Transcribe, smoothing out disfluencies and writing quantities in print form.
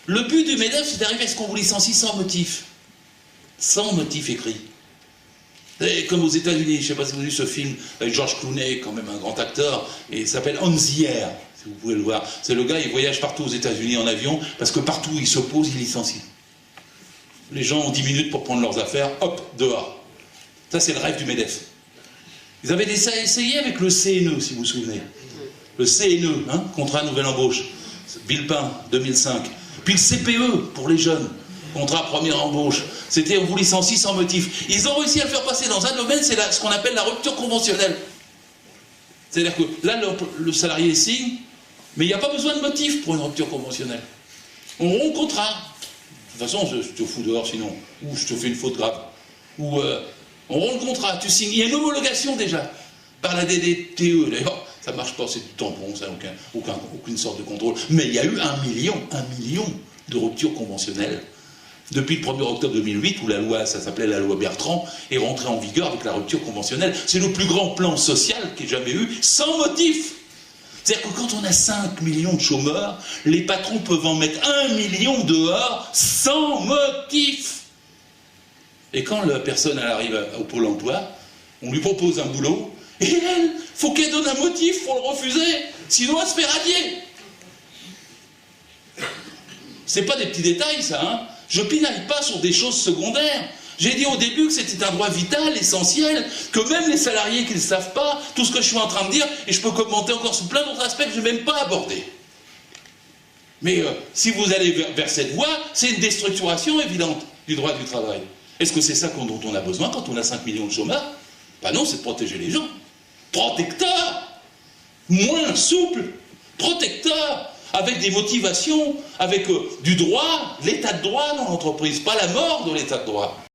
Le but du MEDEF, c'est d'arriver à ce qu'on vous licencie sans motif. Sans motif écrit. Et comme aux États-Unis, je ne sais pas si vous avez vu ce film avec George Clooney, quand même un grand acteur, et il s'appelle On the Air, si vous pouvez le voir. C'est le gars, il voyage partout aux États-Unis en avion, parce que partout où il se pose, il licencie. Les gens ont 10 minutes pour prendre leurs affaires, hop, dehors. Ça, c'est le rêve du MEDEF. Ils avaient essayé avec le CNE, si vous vous souvenez. Le CNE, hein, contrat nouvelle embauche. Villepin, 2005. Puis le CPE, pour les jeunes. Contrat première embauche. C'était on vous licencie sans motif. Ils ont réussi à le faire passer dans un domaine, c'est ce qu'on appelle la rupture conventionnelle. C'est-à-dire que là, le salarié signe, mais il n'y a pas besoin de motif pour une rupture conventionnelle. On rompt le contrat. De toute façon, je te fous dehors sinon. Ou je te fais une faute grave. Ou on rompt le contrat, tu signes. Il y a une homologation déjà par la DDTE. D'ailleurs, ça ne marche pas, c'est du tampon, ça n'a aucune sorte de contrôle. Mais il y a eu 1 million de ruptures conventionnelles depuis le 1er octobre 2008, où la loi, ça s'appelait la loi Bertrand, est rentrée en vigueur avec la rupture conventionnelle. C'est le plus grand plan social qu'il y ait jamais eu, sans motif. C'est-à-dire que quand on a 5 millions de chômeurs, les patrons peuvent en mettre 1 million dehors, sans motif. Et quand la personne elle arrive au Pôle emploi, on lui propose un boulot, et elle, faut qu'elle donne un motif pour le refuser, sinon elle se fait radier. C'est pas des petits détails, ça, hein. Je pinaille pas sur des choses secondaires. J'ai dit au début que c'était un droit vital, essentiel, que même les salariés qui ne le savent pas, tout ce que je suis en train de dire, et je peux commenter encore sur plein d'autres aspects que je n'ai même pas abordés. Mais si vous allez vers cette voie, c'est une déstructuration évidente du droit du travail. Est-ce que c'est ça dont on a besoin quand on a 5 millions de chômeurs? Ben non, c'est de protéger les gens. Protecteur, moins souple, protecteur, avec des motivations, avec du droit, l'état de droit dans l'entreprise, pas la mort de l'état de droit.